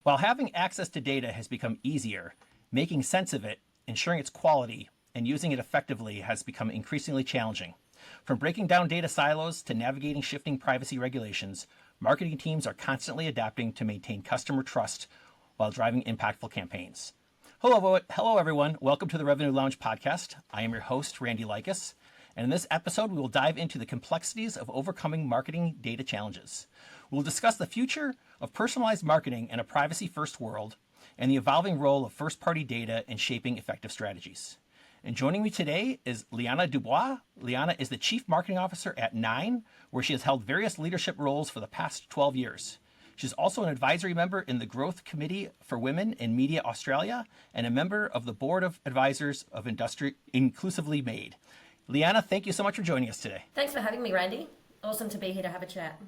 While having access to data has become easier, making sense of it, ensuring its quality, and using it effectively has become increasingly challenging. From breaking down data silos to navigating shifting privacy regulations, marketing teams are constantly adapting to maintain customer trust while driving impactful campaigns. Hello, everyone. Welcome to the Revenue Lounge podcast. I am your host, Randy Likas, and in this episode, we will dive into the complexities of overcoming marketing data challenges. We'll discuss the future of personalized marketing in a privacy-first world and the evolving role of first-party data in shaping effective strategies. And joining me today is Liana Dubois. Liana is the Chief Marketing Officer at Nine, where she has held various leadership roles for the past 12 years. She's also an advisory member in the Growth Committee for Women in Media Australia and a member of the Board of Advisors of Industry Inclusively Made. Liana, thank you so much for joining us today. Thanks for having me, Randy. Awesome to be here to have a chat.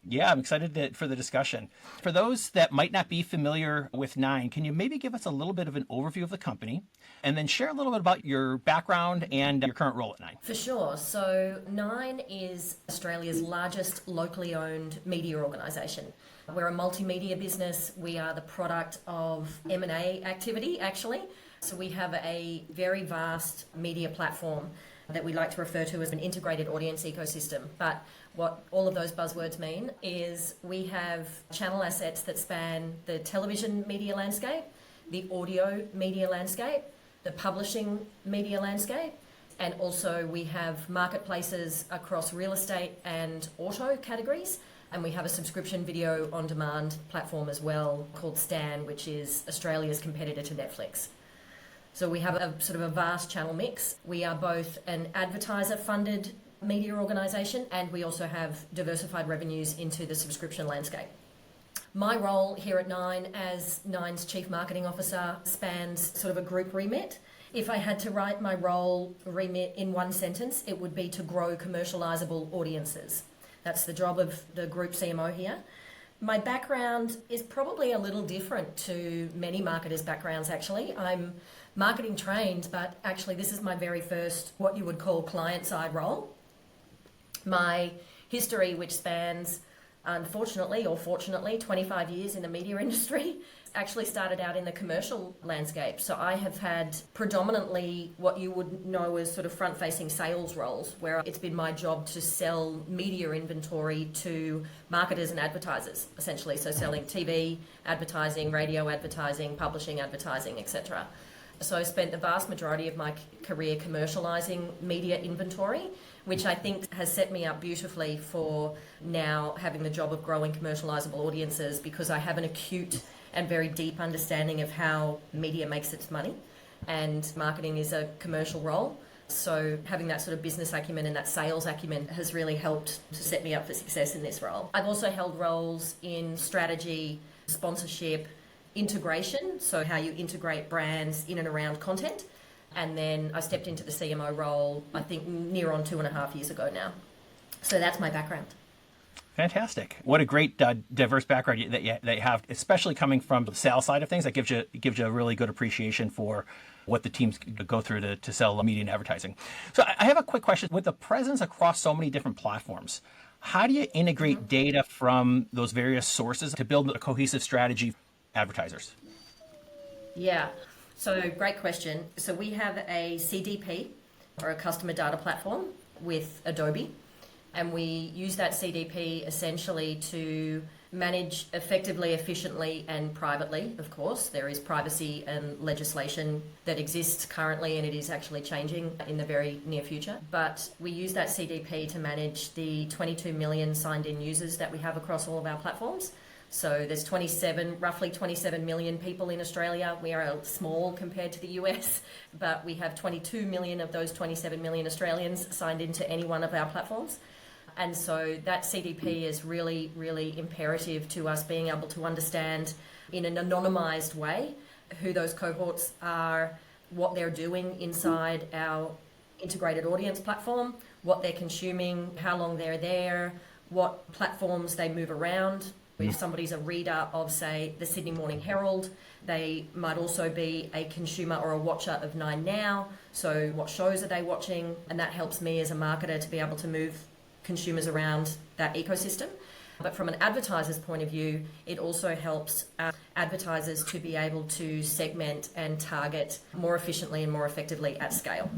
Yeah, I'm excited for the discussion. For those that might not be familiar with Nine, can you maybe give us a little bit of an overview of the company and then share a little bit about your background and your current role at Nine? For sure. So Nine is Australia's largest locally owned media organisation. We're a multimedia business. We are the product of M&A activity, actually. So we have a very vast media platform that we like to refer to as an integrated audience ecosystem. But what all of those buzzwords mean is we have channel assets that span the television media landscape, the audio media landscape, the publishing media landscape, and also we have marketplaces across real estate and auto categories. And we have a subscription video on demand platform as well called Stan, which is Australia's competitor to Netflix. So we have a sort of a vast channel mix. We are both an advertiser-funded media organisation and we also have diversified revenues into the subscription landscape. My role here at Nine as Nine's Chief Marketing Officer spans sort of a group remit. If I had to write my role remit in one sentence, it would be to grow commercialisable audiences. That's the job of the group CMO here. My background is probably a little different to many marketers' backgrounds, actually. I'm marketing trained, but actually this is my very first, what you would call client-side role. My history, which spans, unfortunately or fortunately, 25 years in the media industry, actually started out in the commercial landscape. So I have had predominantly what you would know as sort of front-facing sales roles, where it's been my job to sell media inventory to marketers and advertisers, essentially. So selling TV advertising, radio advertising, publishing advertising, etc. So I spent the vast majority of my career commercializing media inventory, which I think has set me up beautifully for now having the job of growing commercializable audiences, because I have an acute and very deep understanding of how media makes its money, and marketing is a commercial role. So having that sort of business acumen and that sales acumen has really helped to set me up for success in this role. I've also held roles in strategy, sponsorship, integration, so how you integrate brands in and around content. And then I stepped into the CMO role, I think near on 2.5 years ago now. So that's my background. Fantastic. What a great diverse background that you have, especially coming from the sales side of things. That gives you a really good appreciation for what the teams go through to sell media and advertising. So I have a quick question. With the presence across so many different platforms, how do you integrate data from those various sources to build a cohesive strategy for advertisers? Yeah, so great question. So we have a CDP, or a customer data platform, with Adobe. And we use that CDP essentially to manage effectively, efficiently, and privately, of course. There is privacy and legislation that exists currently, and it is actually changing in the very near future. But we use that CDP to manage the 22 million signed-in users that we have across all of our platforms. So there's roughly 27 million people in Australia. We are small compared to the US, but we have 22 million of those 27 million Australians signed into any one of our platforms. And so that CDP is really, really imperative to us being able to understand in an anonymised way who those cohorts are, what they're doing inside our integrated audience platform, what they're consuming, how long they're there, what platforms they move around. If somebody's a reader of, say, the Sydney Morning Herald, they might also be a consumer or a watcher of Nine Now. So what shows are they watching? And that helps me as a marketer to be able to move consumers around that ecosystem. But from an advertiser's point of view, it also helps advertisers to be able to segment and target more efficiently and more effectively at scale.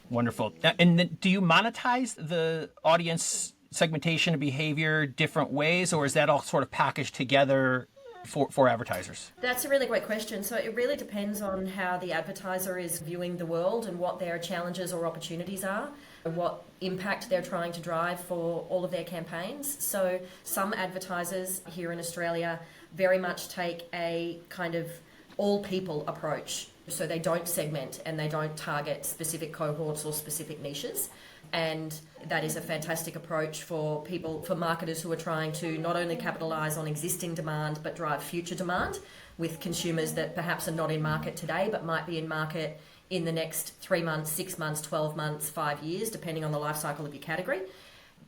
Wonderful. And then do you monetize the audience segmentation and behavior different ways, or is that all sort of packaged together for advertisers? That's a really great question. So it really depends on how the advertiser is viewing the world and what their challenges or opportunities are, and what impact they're trying to drive for all of their campaigns. So some advertisers here in Australia very much take a kind of all people approach. So they don't segment and they don't target specific cohorts or specific niches. And that is a fantastic approach for people, for marketers who are trying to not only capitalize on existing demand, but drive future demand with consumers that perhaps are not in market today, but might be in market in the next 3 months, 6 months, 12 months, 5 years, depending on the life cycle of your category.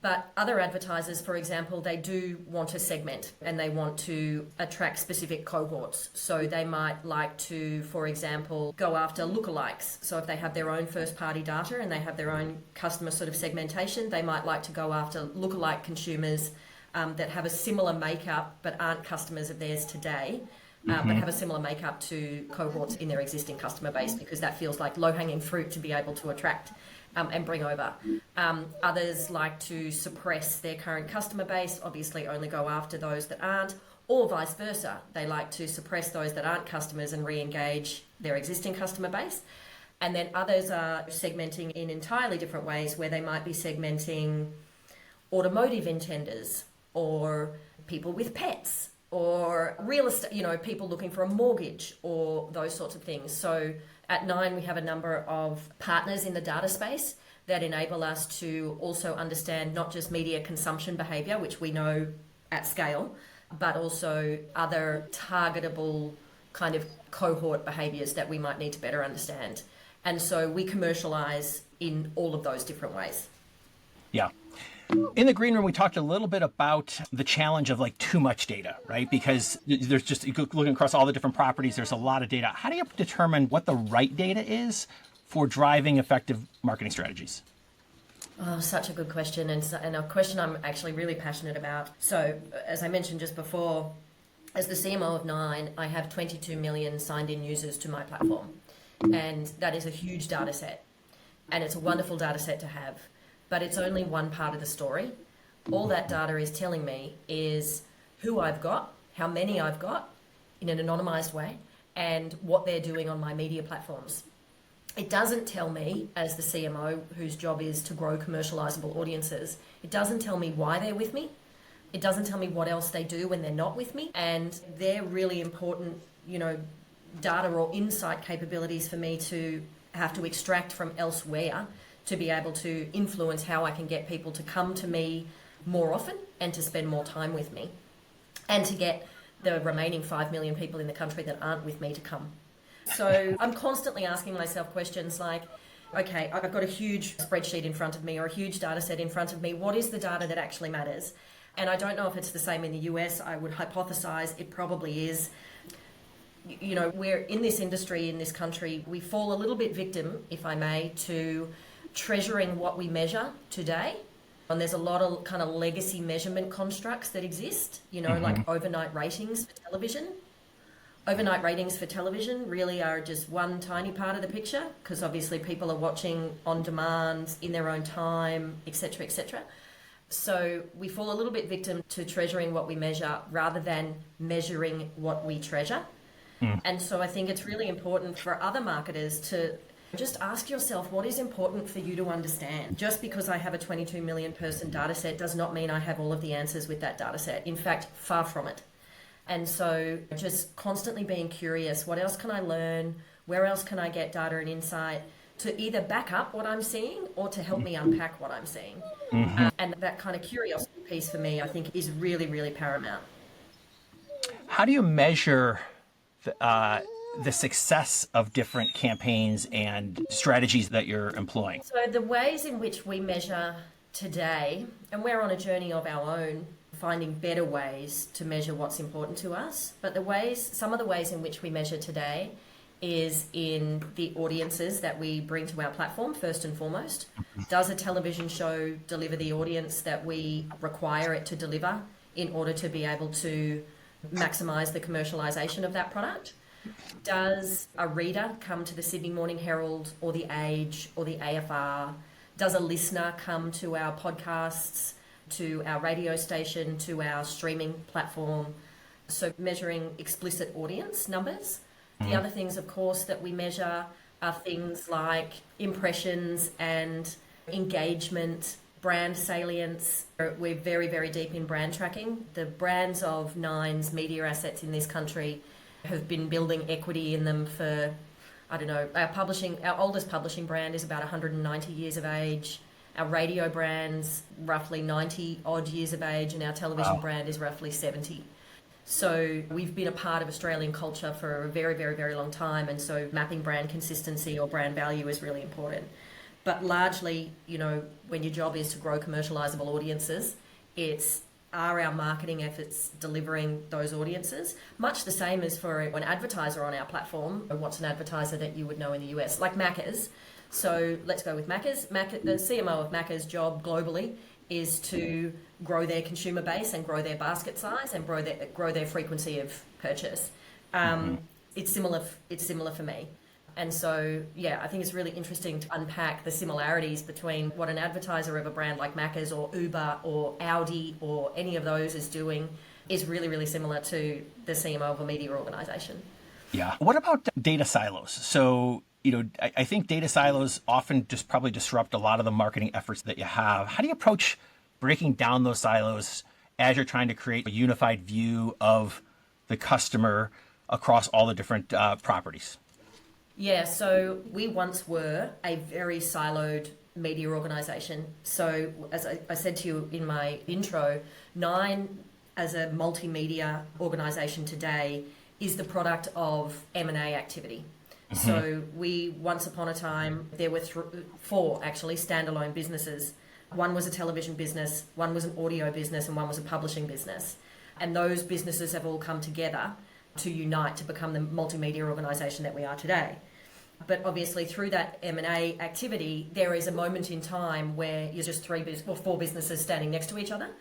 But other advertisers, for example, they do want to segment and they want to attract specific cohorts. So they might like to, for example, go after lookalikes. So if they have their own first party data and they have their own customer sort of segmentation, they might like to go after lookalike consumers that have a similar makeup but aren't customers of theirs today. But have a similar makeup to cohorts in their existing customer base, because that feels like low-hanging fruit to be able to attract and bring over. Others like to suppress their current customer base, obviously only go after those that aren't, or vice versa. They like to suppress those that aren't customers and re-engage their existing customer base. And then others are segmenting in entirely different ways, where they might be segmenting automotive intenders or people with pets, or real estate, people looking for a mortgage, or those sorts of things. So at Nine, we have a number of partners in the data space that enable us to also understand not just media consumption behavior, which we know at scale, but also other targetable kind of cohort behaviors that we might need to better understand. And so we commercialize in all of those different ways. Yeah. In the green room, we talked a little bit about the challenge of like too much data, right? Because there's just, looking across all the different properties, there's a lot of data. How do you determine what the right data is for driving effective marketing strategies? Oh, such a good question, and a question I'm actually really passionate about. So, as I mentioned just before, as the CMO of Nine, I have 22 million signed in users to my platform. And that is a huge data set. And it's a wonderful data set to have. But it's only one part of the story. All that data is telling me is who I've got, how many I've got in an anonymized way, and what they're doing on my media platforms. It doesn't tell me, as the CMO, whose job is to grow commercializable audiences, it doesn't tell me why they're with me. It doesn't tell me what else they do when they're not with me. And they're really important, data or insight capabilities for me to have to extract from elsewhere to be able to influence how I can get people to come to me more often and to spend more time with me, and to get the remaining 5 million people in the country that aren't with me to come. So I'm constantly asking myself questions like, okay, I've got a huge spreadsheet in front of me or a huge data set in front of me. What is the data that actually matters? And I don't know if it's the same in the US. I would hypothesize it probably is. We're in this industry, in this country, we fall a little bit victim, if I may, to treasuring what we measure today. And there's a lot of kind of legacy measurement constructs that exist, like overnight ratings for television. Overnight ratings for television really are just one tiny part of the picture, because obviously people are watching on demand in their own time, etc., etc. So we fall a little bit victim to treasuring what we measure rather than measuring what we treasure. And so I think it's really important for other marketers to just ask yourself, what is important for you to understand? Just because I have a 22 million person data set does not mean I have all of the answers with that data set. In fact, far from it. And so just constantly being curious, what else can I learn? Where else can I get data and insight to either back up what I'm seeing or to help me unpack what I'm seeing? And that kind of curiosity piece for me, I think, is really, really paramount. How do you measure the success of different campaigns and strategies that you're employing? So the ways in which we measure today, and we're on a journey of our own, finding better ways to measure what's important to us. But some of the ways in which we measure today is in the audiences that we bring to our platform, first and foremost. Does a television show deliver the audience that we require it to deliver in order to be able to maximize the commercialization of that product? Does a reader come to the Sydney Morning Herald or the Age or the AFR? Does a listener come to our podcasts, to our radio station, to our streaming platform? So measuring explicit audience numbers. The other things, of course, that we measure are things like impressions and engagement, brand salience. We're very, very deep in brand tracking. The brands of Nine's media assets in this country have been building equity in them for, I don't know, our oldest publishing brand is about 190 years of age. Our radio brand's roughly 90 odd years of age, and our television brand is roughly 70. So we've been a part of Australian culture for a very, very, very long time, and so mapping brand consistency or brand value is really important. But largely, when your job is to grow commercializable audiences, are our marketing efforts delivering those audiences? Much the same as for an advertiser on our platform. What's an advertiser that you would know in the US? Like Macca's. So let's go with Macca's. The CMO of Macca's job globally is to grow their consumer base and grow their basket size and grow their frequency of purchase. It's similar for me. And so, I think it's really interesting to unpack the similarities between what an advertiser of a brand like Macca's or Uber or Audi or any of those is doing is really, really similar to the CMO of a media organization. Yeah. What about data silos? So, I think data silos often just probably disrupt a lot of the marketing efforts that you have. How do you approach breaking down those silos as you're trying to create a unified view of the customer across all the different properties? Yeah, so we once were a very siloed media organisation. So as I said to you in my intro, Nine as a multimedia organisation today is the product of M&A activity. So we, once upon a time, there were four actually standalone businesses. One was a television business, one was an audio business, and one was a publishing business. And those businesses have all come together to unite to become the multimedia organisation that we are today. But obviously through that M&A activity, there is a moment in time where you're just four businesses standing next to each other,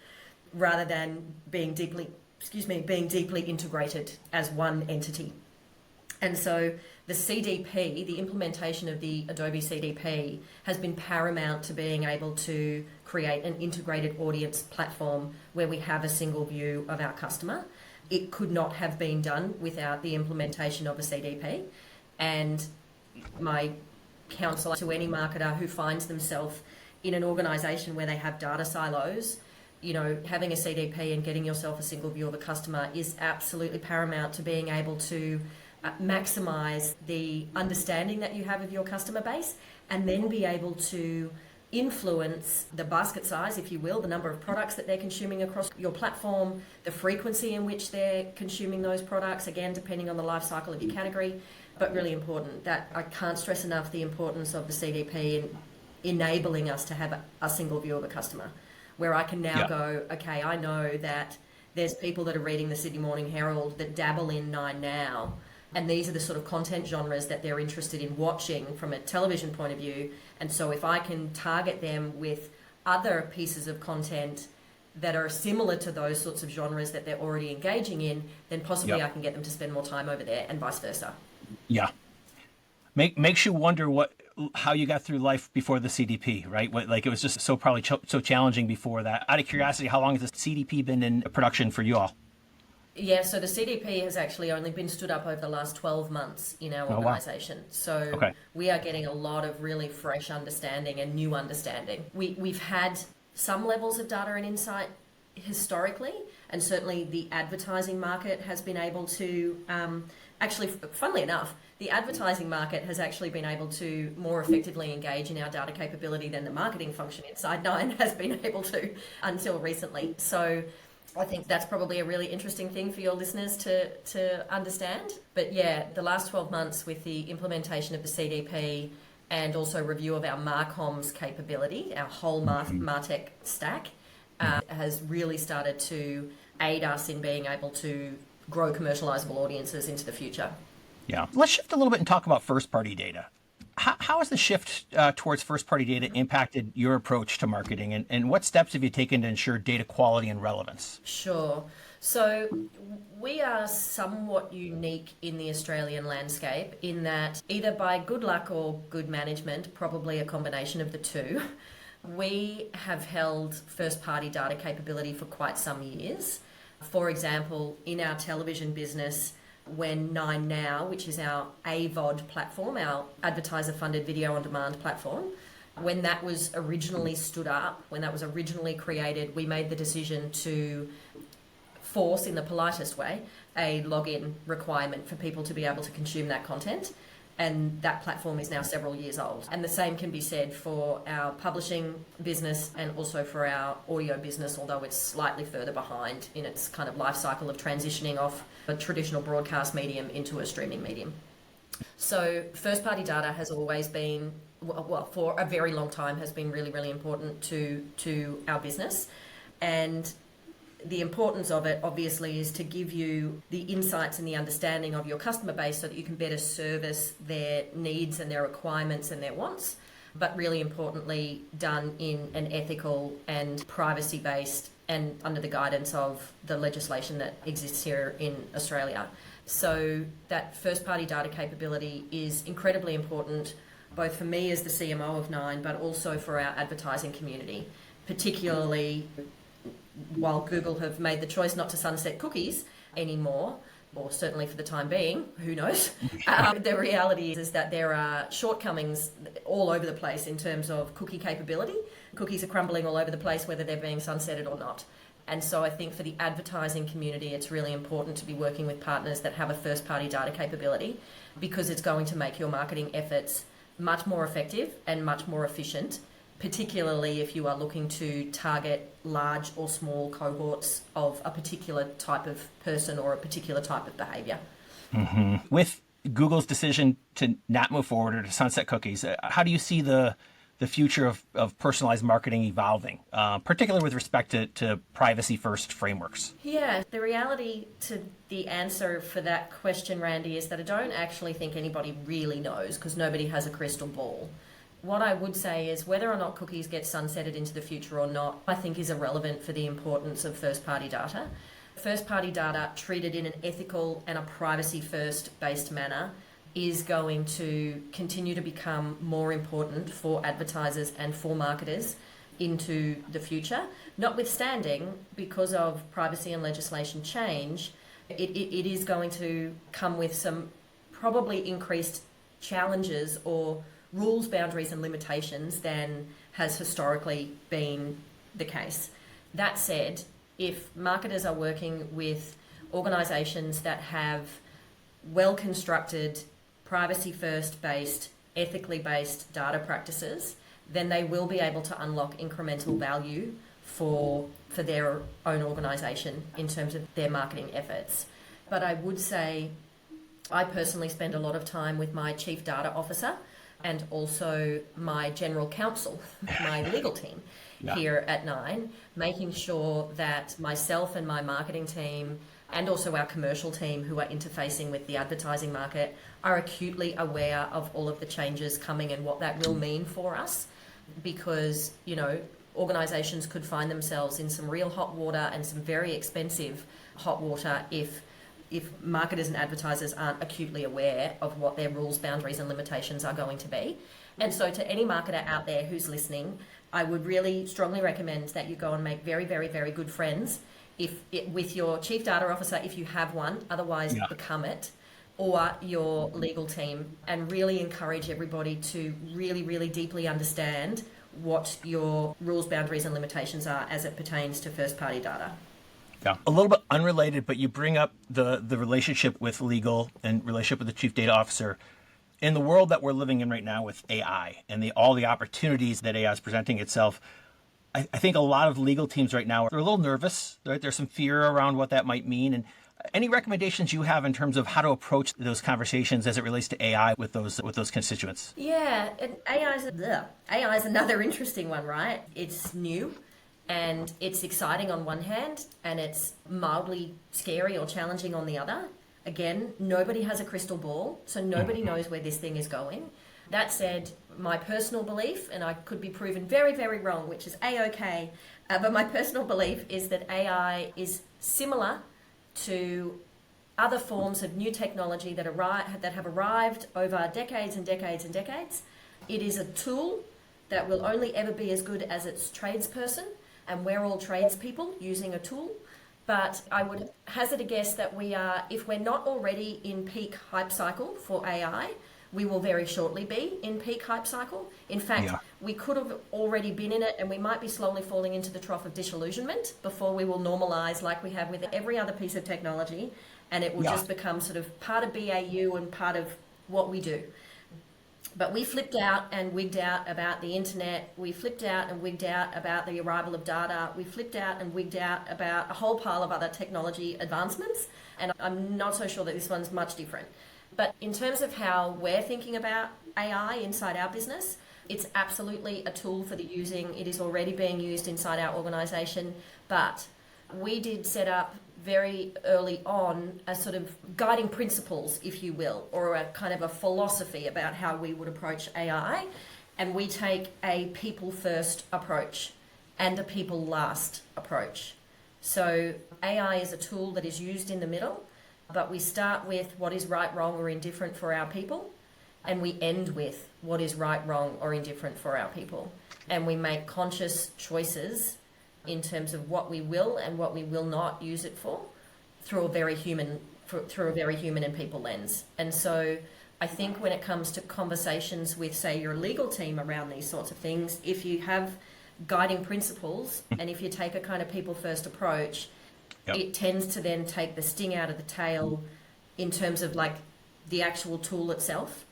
rather than being deeply integrated as one entity. And so the CDP, the implementation of the Adobe CDP, has been paramount to being able to create an integrated audience platform where we have a single view of our customer. It could not have been done without the implementation of a CDP. And my counsel to any marketer who finds themselves in an organisation where they have data silos, having a CDP and getting yourself a single view of a customer is absolutely paramount to being able to maximize the understanding that you have of your customer base, and then be able to influence the basket size, if you will, the number of products that they're consuming across your platform, the frequency in which they're consuming those products, again, depending on the life cycle of your category. But really important, that I can't stress enough the importance of the CDP in enabling us to have a single view of a customer, where I can now go, okay, I know that there's people that are reading the Sydney Morning Herald that dabble in Nine now, and these are the sort of content genres that they're interested in watching from a television point of view. And so if I can target them with other pieces of content that are similar to those sorts of genres that they're already engaging in, then possibly I can get them to spend more time over there, and vice versa. Yeah. Makes you wonder how you got through life before the CDP, right? It was just so challenging before that. Out of curiosity, how long has the CDP been in production for you all? Yeah, so the CDP has actually only been stood up over the last 12 months in our organisation. Wow. So we are getting a lot of really fresh understanding and new understanding. We've had some levels of data and insight historically, and certainly the advertising market has been able to, actually, funnily enough, the advertising market has actually been able to more effectively engage in our data capability than the marketing function inside Nine has been able to until recently. So I think that's probably a really interesting thing for your listeners to understand. But yeah, the last 12 months with the implementation of the CDP and also review of our Marcoms capability, our whole MarTech stack, has really started to aid us in being able to grow commercializable audiences into the future. Yeah. Let's shift a little bit and talk about first-party data. How has the shift towards first-party data impacted your approach to marketing, and what steps have you taken to ensure data quality and relevance? Sure. So we are somewhat unique in the Australian landscape in that either by good luck or good management, probably a combination of the two, we have held first party data capability for quite some years. For example, in our television business, when Nine Now, which is our AVOD platform, our advertiser funded video on demand platform, when that was originally stood up, when that was originally created, we made the decision to force, in the politest way, a login requirement for people to be able to consume that content. And that platform is now several years old. And the same can be said for our publishing business and also for our audio business, although it's slightly further behind in its kind of life cycle of transitioning off a traditional broadcast medium into a streaming medium. So first party data has always been, well, for a very long time has been really, really important to our business. And the importance of it obviously is to give you the insights and the understanding of your customer base so that you can better service their needs and their requirements and their wants, but really importantly done in an ethical and privacy based and under the guidance of the legislation that exists here in Australia. So that first party data capability is incredibly important both for me as the CMO of Nine, but also for our advertising community, particularly while Google have made the choice not to sunset cookies anymore, or certainly for the time being, who knows, the reality is that there are shortcomings all over the place in terms of cookie capability. Cookies are crumbling all over the place, whether they're being sunsetted or not. And so I think for the advertising community, it's really important to be working with partners that have a first-party data capability, because it's going to make your marketing efforts much more effective and much more efficient, particularly if you are looking to target large or small cohorts of a particular type of person or a particular type of behaviour. Mm-hmm. With Google's decision to not move forward or to sunset cookies, how do you see the future of personalized marketing evolving, particularly with respect to privacy-first frameworks? Yeah, the reality to the answer for that question, Randy, is that I don't actually think anybody really knows, because nobody has a crystal ball. What I would say is whether or not cookies get sunsetted into the future or not, I think is irrelevant for the importance of first-party data. First-party data treated in an ethical and a privacy-first based manner is going to continue to become more important for advertisers and for marketers into the future. Notwithstanding, because of privacy and legislation change, it is going to come with some probably increased challenges or rules, boundaries and limitations than has historically been the case. That said, if marketers are working with organisations that have well-constructed, privacy-first based, ethically based data practices, then they will be able to unlock incremental value for their own organisation in terms of their marketing efforts. But I would say I personally spend a lot of time with my chief data officer and also my general counsel, my legal team here at Nine, making sure that myself and my marketing team and also our commercial team who are interfacing with the advertising market are acutely aware of all of the changes coming and what that will mean for us. Because, you know, organisations could find themselves in some real hot water and some very expensive hot water if marketers and advertisers aren't acutely aware of what their rules, boundaries and limitations are going to be. And so to any marketer out there who's listening, I would really strongly recommend that you go and make very, very, very good friends with your chief data officer, if you have one, otherwise become it, or your legal team, and really encourage everybody to really, really deeply understand what your rules, boundaries and limitations are as it pertains to first-party data. Yeah. A little bit unrelated, but you bring up the relationship with legal and relationship with the chief data officer. In the world that we're living in right now with AI and all the opportunities that AI is presenting itself, I think a lot of legal teams right now are a little nervous. Right? There's some fear around what that might mean. And any recommendations you have in terms of how to approach those conversations as it relates to AI with those constituents? Yeah, AI is another interesting one, right? It's new. And it's exciting on one hand, and it's mildly scary or challenging on the other. Again, nobody has a crystal ball, so nobody knows where this thing is going. That said, my personal belief, and I could be proven very, very wrong, which is A-OK, but my personal belief is that AI is similar to other forms of new technology that have arrived over decades and decades and decades. It is a tool that will only ever be as good as its tradesperson, and we're all tradespeople using a tool. But I would hazard a guess that we are, if we're not already in peak hype cycle for AI, we will very shortly be in peak hype cycle. In fact, we could have already been in it, and we might be slowly falling into the trough of disillusionment before we will normalize like we have with every other piece of technology, and it will just become sort of part of BAU and part of what we do. But we flipped out and wigged out about the internet. We flipped out and wigged out about the arrival of data. We flipped out and wigged out about a whole pile of other technology advancements. And I'm not so sure that this one's much different. But in terms of how we're thinking about AI inside our business, it's absolutely a tool for the using. It is already being used inside our organization. But we did set up very early on a sort of guiding principles, if you will, or a kind of a philosophy about how we would approach AI. And we take a people first approach and a people last approach. So AI is a tool that is used in the middle, but we start with what is right, wrong, or indifferent for our people, and we end with what is right, wrong, or indifferent for our people. And we make conscious choices in terms of what we will and what we will not use it for through a very human and people lens. And so I think when it comes to conversations with, say, your legal team around these sorts of things, if you have guiding principles and if you take a kind of people first approach, it tends to then take the sting out of the tail in terms of like the actual tool itself,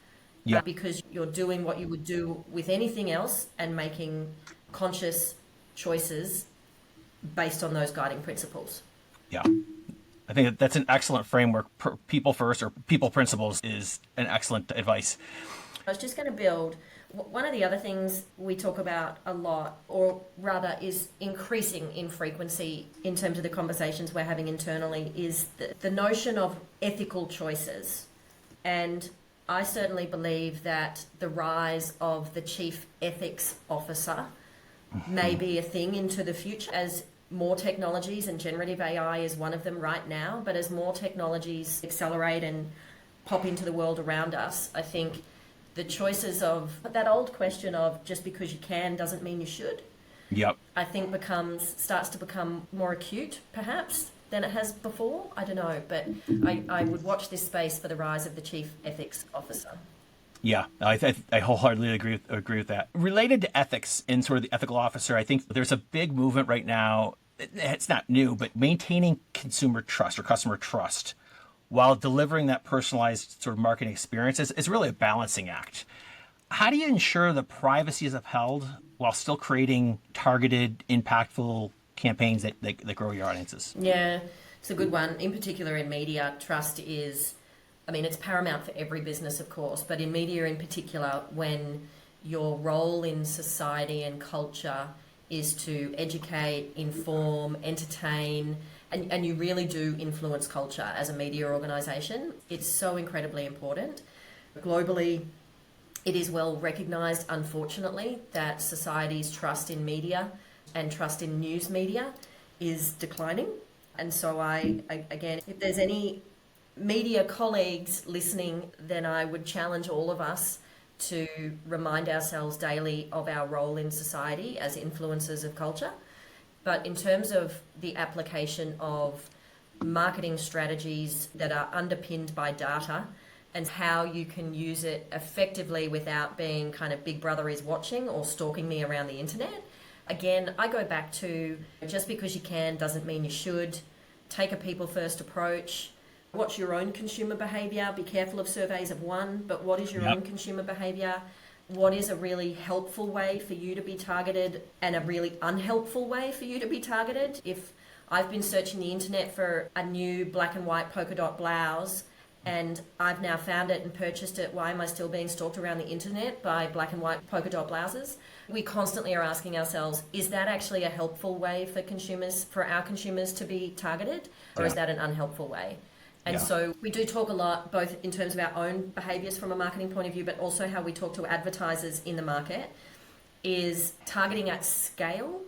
because you're doing what you would do with anything else and making conscious choices based on those guiding principles. Yeah. I think that's an excellent framework. People first, or people principles, is an excellent advice. I was just going to build, one of the other things we talk about a lot, or rather is increasing in frequency in terms of the conversations we're having internally, is the notion of ethical choices. And I certainly believe that the rise of the chief ethics officer may be a thing into the future as more technologies, and generative AI is one of them right now, but as more technologies accelerate and pop into the world around us, I think the choices of that old question of just because you can doesn't mean you should, I think starts to become more acute perhaps than it has before. I don't know, but I would watch this space for the rise of the chief ethics officer. Yeah, I wholeheartedly agree with that. Related to ethics and sort of the ethical officer, I think there's a big movement right now. It's not new, but maintaining consumer trust or customer trust while delivering that personalized sort of marketing experience is really a balancing act. How do you ensure the privacy is upheld while still creating targeted, impactful campaigns that grow your audiences? Yeah, it's a good one. In particular in media, trust is, it's paramount for every business, of course, but in media in particular, when your role in society and culture is to educate, inform, entertain, and you really do influence culture as a media organisation, it's so incredibly important. Globally, it is well recognised, unfortunately, that society's trust in media and trust in news media is declining. And so again, if there's any media colleagues listening, then I would challenge all of us to remind ourselves daily of our role in society as influencers of culture. But in terms of the application of marketing strategies that are underpinned by data and how you can use it effectively without being kind of Big Brother is watching or stalking me around the internet, again, I go back to just because you can doesn't mean you should. Take a people first approach. Watch your own consumer behaviour. Be careful of surveys of one, but what is your own consumer behaviour? What is a really helpful way for you to be targeted and a really unhelpful way for you to be targeted? If I've been searching the internet for a new black and white polka dot blouse and I've now found it and purchased it, why am I still being stalked around the internet by black and white polka dot blouses? We constantly are asking ourselves, is that actually a helpful way for our consumers to be targeted, or is that an unhelpful way? And Yeah. so we do talk a lot, both in terms of our own behaviours from a marketing point of view, but also how we talk to advertisers in the market, is targeting at scale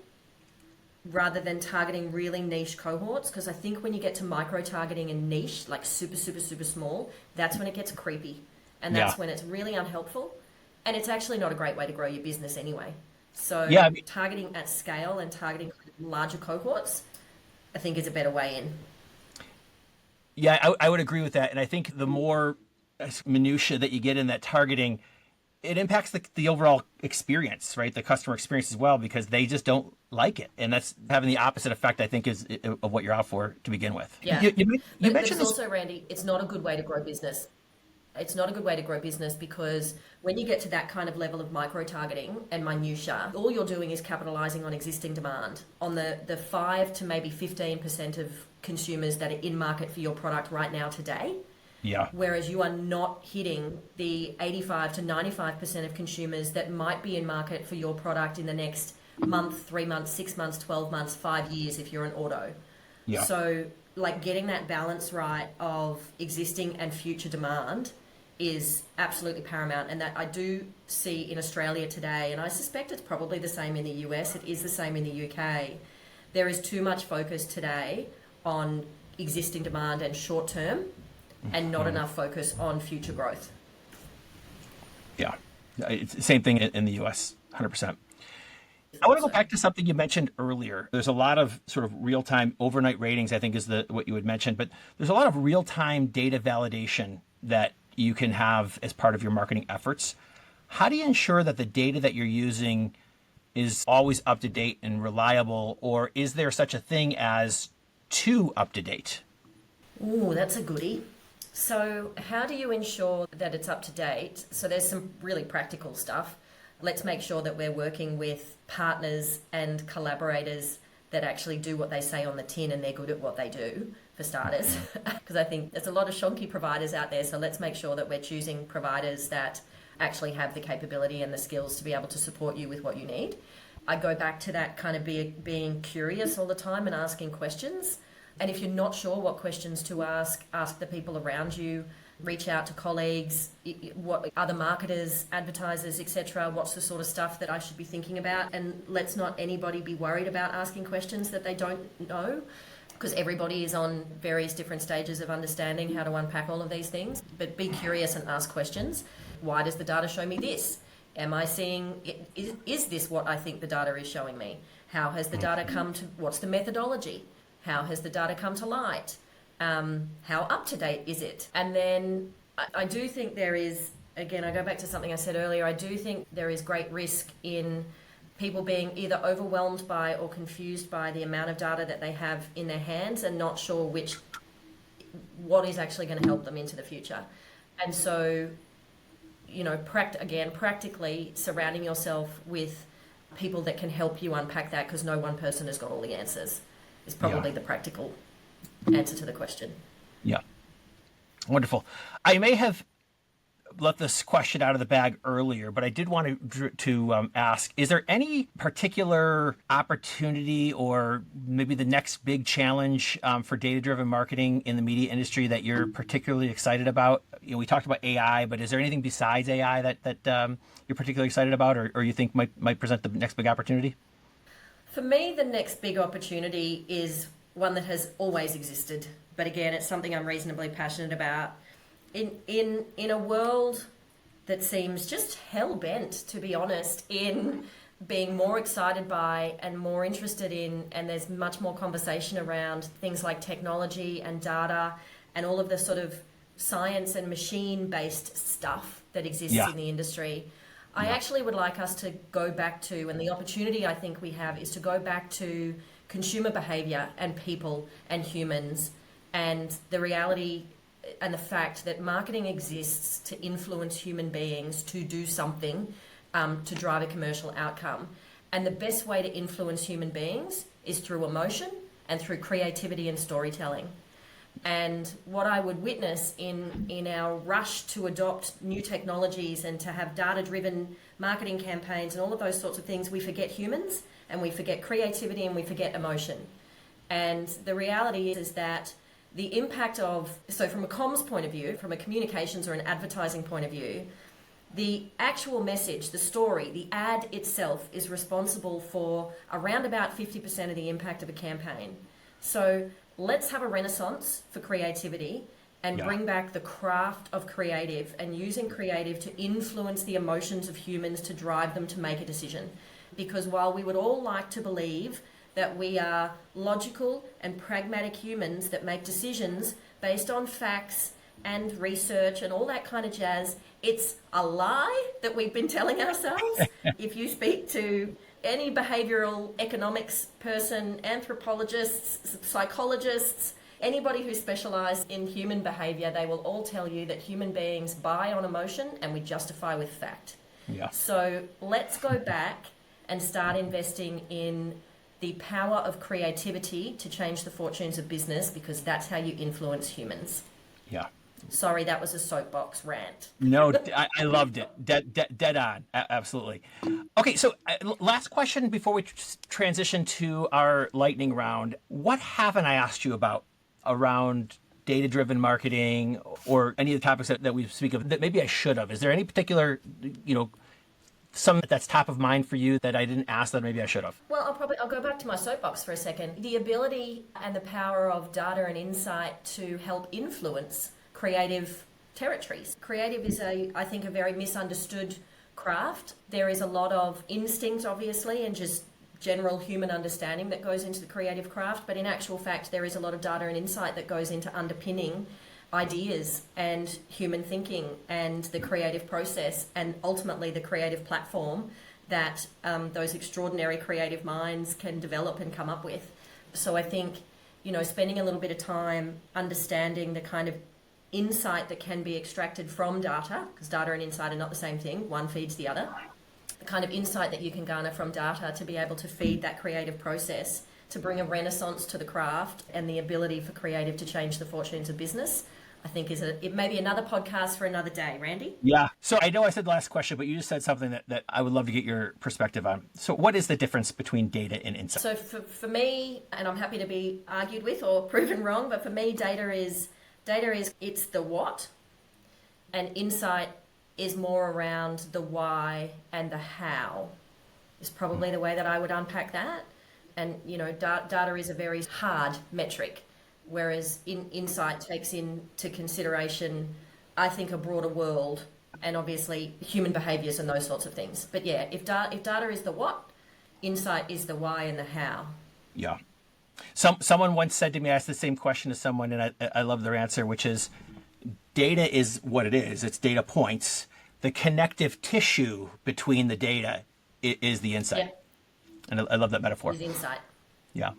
rather than targeting really niche cohorts. Because I think when you get to micro-targeting and niche, like super, super, super small, that's when it gets creepy. And that's Yeah. when it's really unhelpful. And it's actually not a great way to grow your business anyway. So Yeah. I mean, targeting at scale and targeting larger cohorts, I think is a better way in. yeah, I would agree with that. And I think the more minutia that you get in that targeting, it impacts the overall experience, right? The customer experience as well, because they just don't like it. And that's having the opposite effect, I think, is of what you're out for to begin with. Yeah. You But mentioned it's this. also, Randy, it's not a good way to grow business. It's not a good way to grow business because when you get to that kind of level of micro targeting and minutia, all you're doing is capitalizing on existing demand, on the 5 to maybe 15% of consumers that are in market for your product right now today. Yeah. Whereas you are not hitting the 85 to 95% of consumers that might be in market for your product in the next month, 3 months, 6 months, 12 months, 5 years if you're an auto. Yeah. So, like, getting that balance right of existing and future demand is absolutely paramount. And that I do see in Australia today, and I suspect it's probably the same in the US, it is the same in the UK. There is too much focus today on existing demand and short term, and not enough focus on future growth. Yeah. It's the same thing in the US, 100%. I want to go back to something you mentioned earlier. There's a lot of sort of real-time overnight ratings, I think is what you had mentioned, but there's a lot of real-time data validation that you can have as part of your marketing efforts. How do you ensure that the data that you're using is always up to date and reliable, or is there such a thing as too up to date? Ooh, that's a goodie. So, how do you ensure that it's up to date? So, there's some really practical stuff. Let's make sure that we're working with partners and collaborators that actually do what they say on the tin and they're good at what they do, for starters. Because I think there's a lot of shonky providers out there. So, let's make sure that we're choosing providers that actually have the capability and the skills to be able to support you with what you need. I go back to that kind of being curious all the time and asking questions. And if you're not sure what questions to ask the people around you, reach out to colleagues, what other marketers, advertisers, etc. What's the sort of stuff that I should be thinking about? And let's not anybody be worried about asking questions that they don't know, because everybody is on various different stages of understanding how to unpack all of these things. But be curious and ask questions. Why does the data show me this? Am I seeing, is this what I think the data is showing me? How has the data come to, what's the methodology? How has the data come to light? How up to date is it? And then I do think there is, again, I go back to something I said earlier, I do think there is great risk in people being either overwhelmed by or confused by the amount of data that they have in their hands and not sure what is actually going to help them into the future. And so, practically surrounding yourself with people that can help you unpack that, because no one person has got all the answers, is probably the practical answer to the question. Yeah. Wonderful. I may have let this question out of the bag earlier, but I did want to ask, is there any particular opportunity or maybe the next big challenge for data-driven marketing in the media industry that you're particularly excited about? We talked about AI, but is there anything besides AI that you're particularly excited about or you think might present the next big opportunity? For me, the next big opportunity is one that has always existed, but again, it's something I'm reasonably passionate about. In a world that seems just hell-bent, to be honest, in being more excited by and more interested in, and there's much more conversation around things like technology and data and all of the sort of science and machine-based stuff that exists in the industry. I actually would like us to go back to, and the opportunity I think we have is to go back to consumer behaviour and people and humans, and the reality and the fact that marketing exists to influence human beings to do something to drive a commercial outcome. And the best way to influence human beings is through emotion and through creativity and storytelling. And what I would witness in our rush to adopt new technologies and to have data-driven marketing campaigns and all of those sorts of things, we forget humans and we forget creativity and we forget emotion. And the reality is that the impact of, so from a comms point of view, from a communications or an advertising point of view, the actual message, the story, the ad itself is responsible for around about 50% of the impact of a campaign. So let's have a renaissance for creativity and bring back the craft of creative and using creative to influence the emotions of humans to drive them to make a decision. Because while we would all like to believe that we are logical and pragmatic humans that make decisions based on facts and research and all that kind of jazz, it's a lie that we've been telling ourselves. If you speak to any behavioral economics person, anthropologists, psychologists, anybody who specialises in human behaviour, they will all tell you that human beings buy on emotion and we justify with fact. Yeah. So let's go back and start investing in the power of creativity to change the fortunes of business, because that's how you influence humans. Yeah. Sorry, that was a soapbox rant. No, I loved it. Dead on. Absolutely. Okay, so last question before we transition to our lightning round. What haven't I asked you about around data-driven marketing or any of the topics that we speak of that maybe I should have? Is there any particular, something that's top of mind for you that I didn't ask that maybe I should have? Well, I'll go back to my soapbox for a second. The ability and the power of data and insight to help influence creative territories. Creative is I think a very misunderstood craft. There is a lot of instinct, obviously, and just general human understanding that goes into the creative craft, but in actual fact there is a lot of data and insight that goes into underpinning ideas and human thinking and the creative process and ultimately the creative platform that those extraordinary creative minds can develop and come up with. So I think, spending a little bit of time understanding the kind of insight that can be extracted from data, because data and insight are not the same thing, one feeds the other, the kind of insight that you can garner from data to be able to feed that creative process, to bring a renaissance to the craft and the ability for creative to change the fortunes of business, I think it may be another podcast for another day. Randy? Yeah. So I know I said the last question, but you just said something that I would love to get your perspective on. So what is the difference between data and insight? So for me, and I'm happy to be argued with or proven wrong, but for me, data is it's the what, and insight is more around the why and the how, is probably the way that I would unpack that. And, data is a very hard metric, whereas insight takes into consideration, I think, a broader world and obviously human behaviours and those sorts of things. But yeah, if data is the what, insight is the why and the how. Yeah. Someone once said to me, I asked the same question to someone, and I love their answer, which is data is what it is. It's data points. The connective tissue between the data is the insight. Yeah. And I love that metaphor. Is insight. Yeah.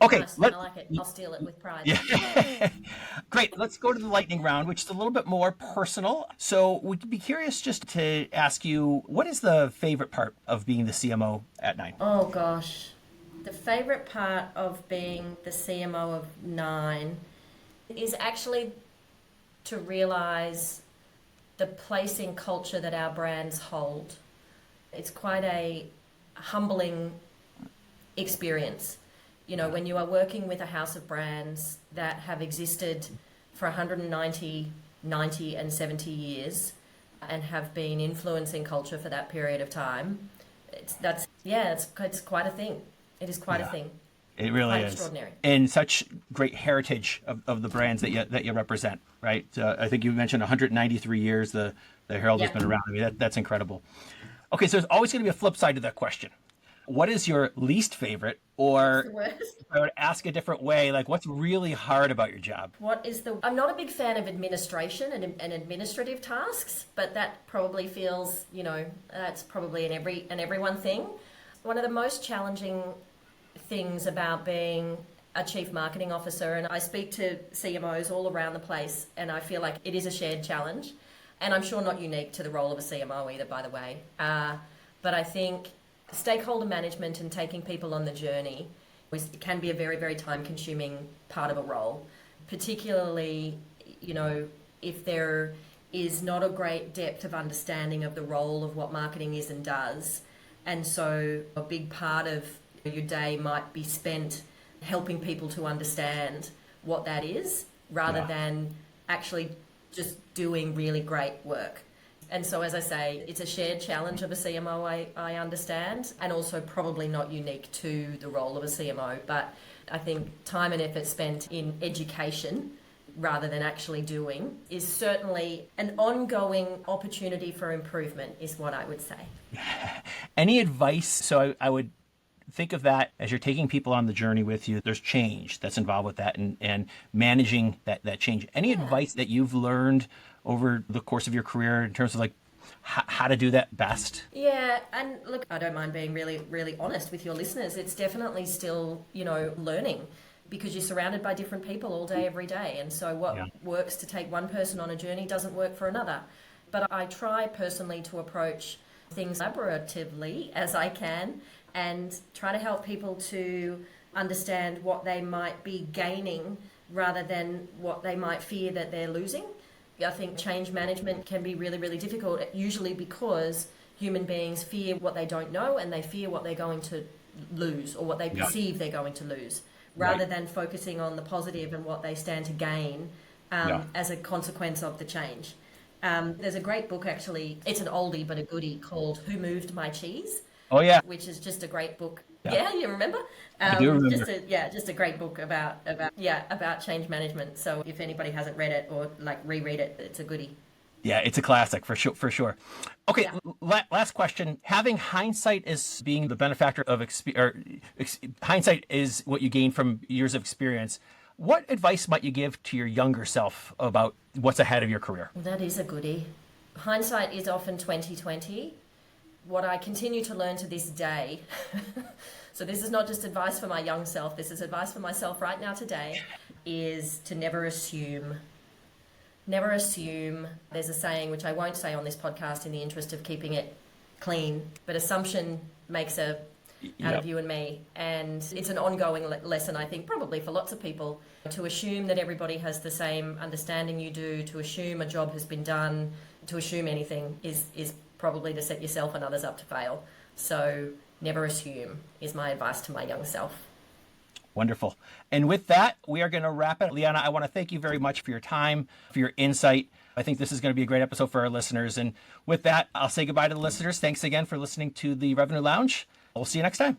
Okay. Nice. I like it. I'll steal it with pride. Yeah. Great. Let's go to the lightning round, which is a little bit more personal. So we'd be curious just to ask you, what is the favorite part of being the CMO at Nine? Oh, gosh. The favorite part of being the CMO of Nine is actually to realize the place in culture that our brands hold. It's quite a humbling experience. When you are working with a house of brands that have existed for 190, 90 and 70 years and have been influencing culture for that period of time, it's quite a thing. It is quite a thing. It really quite is. Extraordinary. And such great heritage of the brands that you represent, right? I think you mentioned 193 years the Herald has been around. I mean, that's incredible. Okay, so there's always going to be a flip side to that question. What is your least favorite, or if I would ask a different way, like what's really hard about your job? I'm not a big fan of administration and administrative tasks, but that probably feels, that's probably an everyone thing. One of the most challenging things about being a chief marketing officer, and I speak to CMOs all around the place, and I feel like it is a shared challenge, and I'm sure not unique to the role of a CMO either, by the way. But I think stakeholder management and taking people on the journey can be a very, very time-consuming part of a role, particularly, if there is not a great depth of understanding of the role of what marketing is and does. And so a big part of your day might be spent helping people to understand what that is rather Yeah. than actually just doing really great work. And so, as I say, it's a shared challenge of a CMO, I understand, and also probably not unique to the role of a CMO. But I think time and effort spent in education rather than actually doing is certainly an ongoing opportunity for improvement, is what I would say. Any advice? So I would think of that as you're taking people on the journey with you. There's change that's involved with that, and managing that change. Any Yeah. advice that you've learned over the course of your career in terms of like how to do that best? Yeah, and look, I don't mind being really, really honest with your listeners. It's definitely still, learning because you're surrounded by different people all day, every day. And so what Yeah. works to take one person on a journey doesn't work for another. But I try personally to approach things collaboratively as I can and try to help people to understand what they might be gaining rather than what they might fear that they're losing. I think change management can be really, really difficult, usually because human beings fear what they don't know and they fear what they're going to lose or what they Yeah. perceive they're going to lose, Right. rather than focusing on the positive and what they stand to gain Yeah. as a consequence of the change. There's a great book, actually, it's an oldie but a goodie, called Who Moved My Cheese? Oh yeah. Which is just a great book. Yeah. Yeah, you remember? I do remember. Just a great book about change management. So if anybody hasn't read it or like reread it, it's a goodie. Yeah, it's a classic for sure. For sure. Okay, Yeah. last question. Having hindsight as being the benefactor of hindsight is what you gain from years of experience. What advice might you give to your younger self about what's ahead of your career? That is a goodie. Hindsight is often 2020. What I continue to learn to this day, so this is not just advice for my young self, this is advice for myself right now today, is to never assume. Never assume. There's a saying, which I won't say on this podcast in the interest of keeping it clean, but assumption makes a out Yep. of you and me. And it's an ongoing lesson, I think, probably for lots of people, to assume that everybody has the same understanding you do, to assume a job has been done, to assume anything is probably to set yourself and others up to fail. So never assume is my advice to my young self. Wonderful. And with that, we are going to wrap it. Liana, I want to thank you very much for your time, for your insight. I think this is going to be a great episode for our listeners. And with that, I'll say goodbye to the listeners. Thanks again for listening to the Revenue Lounge. We'll see you next time.